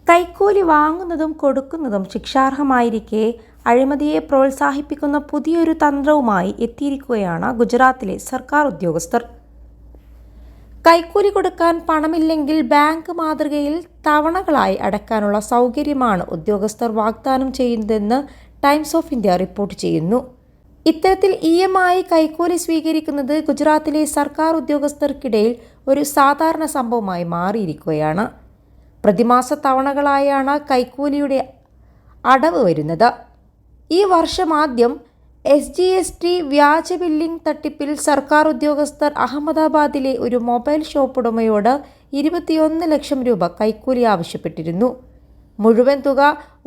കൈക്കൂലി വാങ്ങുന്നതും കൊടുക്കുന്നതും ശിക്ഷാർഹമായിരിക്കെ അഴിമതിയെ പ്രോത്സാഹിപ്പിക്കുന്ന പുതിയൊരു തന്ത്രവുമായി എത്തിയിരിക്കുകയാണ് ഗുജറാത്തിലെ സർക്കാർ ഉദ്യോഗസ്ഥർ. കൈക്കൂലി കൊടുക്കാൻ പണമില്ലെങ്കിൽ ബാങ്ക് മാതൃകയിൽ തവണകളായി അടയ്ക്കാനുള്ള സൗകര്യമാണ് ഉദ്യോഗസ്ഥർ വാഗ്ദാനം ചെയ്യുന്നതെന്ന് ടൈംസ് ഓഫ് ഇന്ത്യ റിപ്പോർട്ട് ചെയ്യുന്നു. ഇത്തരത്തിൽ EMI കൈക്കൂലി സ്വീകരിക്കുന്നത് ഗുജറാത്തിലെ സർക്കാർ ഉദ്യോഗസ്ഥർക്കിടയിൽ ഒരു സാധാരണ സംഭവമായി മാറിയിരിക്കുകയാണ്. പ്രതിമാസ തവണകളായാണ് കൈക്കൂലിയുടെ അടവ് വരുന്നത്. ഈ വർഷം ആദ്യം SGST വ്യാജ ബില്ലിംഗ് തട്ടിപ്പിൽ സർക്കാർ ഉദ്യോഗസ്ഥർ അഹമ്മദാബാദിലെ ഒരു മൊബൈൽ ഷോപ്പ് ഉടമയോട് 21 ലക്ഷം രൂപ കൈക്കൂലി ആവശ്യപ്പെട്ടിരുന്നു. മുഴുവൻ തുക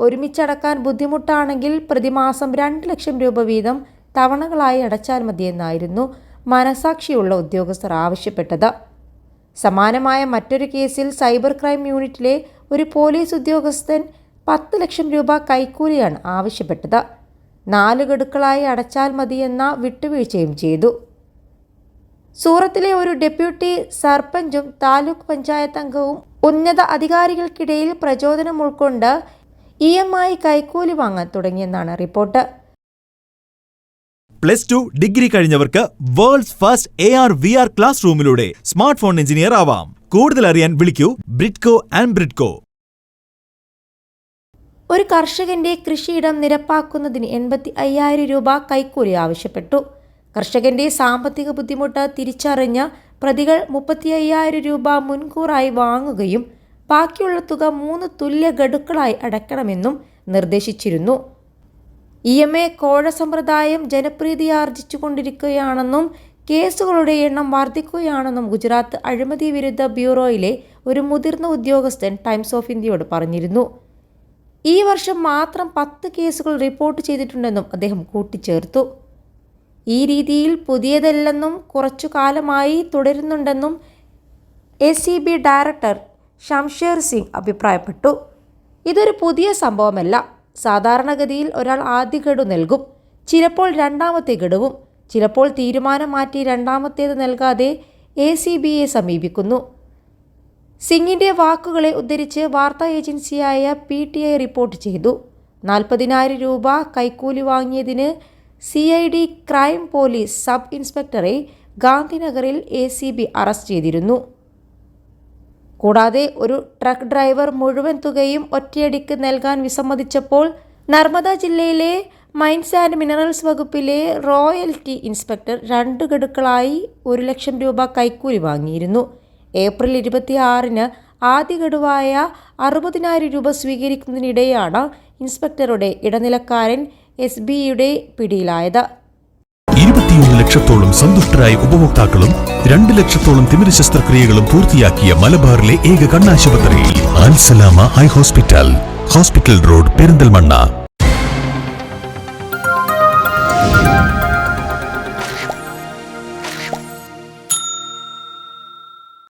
ഒരുമിച്ചടക്കാൻ ബുദ്ധിമുട്ടാണെങ്കിൽ പ്രതിമാസം 2 ലക്ഷം രൂപ വീതം തവണകളായി അടച്ചാൽ മതിയെന്നായിരുന്നു മനസാക്ഷിയുള്ള ഉദ്യോഗസ്ഥർ ആവശ്യപ്പെട്ടത്. സമാനമായ മറ്റൊരു കേസിൽ സൈബർ ക്രൈം യൂണിറ്റിലെ ഒരു പോലീസ് ഉദ്യോഗസ്ഥൻ 10 ലക്ഷം രൂപ കൈക്കൂലിയാണ് ആവശ്യപ്പെട്ടത്. 4 ഗഡുക്കളായി അടച്ചാൽ മതിയെന്ന വിട്ടുവീഴ്ചയും ചെയ്തു. സൂറത്തിലെ ഒരു ഡെപ്യൂട്ടി സർപഞ്ചും താലൂക്ക് പഞ്ചായത്ത് അംഗവും ഉന്നത അധികാരികൾക്കിടയിൽ പ്രചോദനം ഉൾക്കൊണ്ട് EMI കൈക്കൂലി വാങ്ങാൻ തുടങ്ങിയെന്നാണ് റിപ്പോർട്ട്. +2 ഡിഗ്രി കഴിഞ്ഞവർക്ക് വേൾഡ്സ് ഫസ്റ്റ് AR/VR ക്ലാസ് റൂമിലൂടെ സ്മാർട്ട് ഫോൺ എഞ്ചിനീയർ ആവാം. കൂടുതൽ അറിയാൻ വിളിക്കൂ ബ്രിഡ്കോ ആൻഡ് ബ്രിഡ്കോ. ഒരു കർഷകന്റെ കൃഷിയിടം നിരപ്പാക്കുന്നതിന് 85,000 രൂപ കൈക്കൂലി ആവശ്യപ്പെട്ടു. കർഷകന്റെ സാമ്പത്തിക ബുദ്ധിമുട്ട് തിരിച്ചറിഞ്ഞ് പ്രതികൾ 35,000 രൂപ മുൻകൂറായി വാങ്ങുകയും ബാക്കിയുള്ള തുക 3 തുല്യ ഗഡുക്കളായി അടയ്ക്കണമെന്നും നിർദ്ദേശിച്ചിരുന്നു. EMI കോഴ സമ്പ്രദായം ജനപ്രീതിയാർജിച്ചുകൊണ്ടിരിക്കുകയാണെന്നും കേസുകളുടെ എണ്ണം വർദ്ധിക്കുകയാണെന്നും ഗുജറാത്ത് അഴിമതി വിരുദ്ധ ബ്യൂറോയിലെ ഒരു മുതിർന്ന ഉദ്യോഗസ്ഥൻ ടൈംസ് ഓഫ് ഇന്ത്യയോട് പറഞ്ഞിരുന്നു. ഈ വർഷം മാത്രം 10 കേസുകൾ റിപ്പോർട്ട് ചെയ്തിട്ടുണ്ടെന്നും അദ്ദേഹം കൂട്ടിച്ചേർത്തു. ഈ രീതിയിൽ പുതിയതല്ലെന്നും കുറച്ചു കാലമായി തുടരുന്നുണ്ടെന്നും ACB ഡയറക്ടർ ഷംഷേർ സിംഗ് അഭിപ്രായപ്പെട്ടു. ഇതൊരു പുതിയ സംഭവമല്ല. സാധാരണഗതിയിൽ ഒരാൾ ആദ്യ ഗഡു നൽകും, ചിലപ്പോൾ രണ്ടാമത്തെ ഗഡുവും, ചിലപ്പോൾ തീരുമാനം മാറ്റി രണ്ടാമത്തേത് നൽകാതെ ACBയെ സമീപിക്കുന്നു. സിംഗിന്റെ വാക്കുകളെ ഉദ്ധരിച്ച് വാർത്താ ഏജൻസിയായ PTI റിപ്പോർട്ട് ചെയ്തു. 40,000 രൂപ കൈക്കൂലി വാങ്ങിയതിന് CID ക്രൈം പോലീസ് സബ് ഇൻസ്പെക്ടറെ ഗാന്ധിനഗറിൽ ACB അറസ്റ്റ് ചെയ്തിരുന്നു. കൂടാതെ ഒരു ട്രക്ക് ഡ്രൈവർ മുഴുവൻ തുകയും ഒറ്റയടിക്ക് നൽകാൻ വിസമ്മതിച്ചപ്പോൾ നർമ്മദ ജില്ലയിലെ മൈൻസ് ആൻഡ് മിനറൽസ് വകുപ്പിലെ റോയൽറ്റി ഇൻസ്പെക്ടർ 2 ഗഡുക്കളായി 1 ലക്ഷം രൂപ കൈക്കൂലി വാങ്ങിയിരുന്നു. ഏപ്രിൽ 26-ന് ആദ്യ ഗഡുവായ 60,000 രൂപ സ്വീകരിക്കുന്നതിനിടെയാണ് ഇൻസ്പെക്ടറുടെ ഇടനിലക്കാരൻ SBയുടെ പിടിയിലായത്. 21 ലക്ഷത്തോളം സന്തുഷ്ടരായ ഉപഭോക്താക്കളും 2 ലക്ഷത്തോളം തിമിര ശസ്ത്രക്രിയകളും പൂർത്തിയാക്കിയ മലബാറിലെ ഏക കണ്ണാശുപത്രി അൽ സലാമ ഹൈ ഹോസ്പിറ്റൽ റോഡ് പെരിന്തൽമണ്ണ.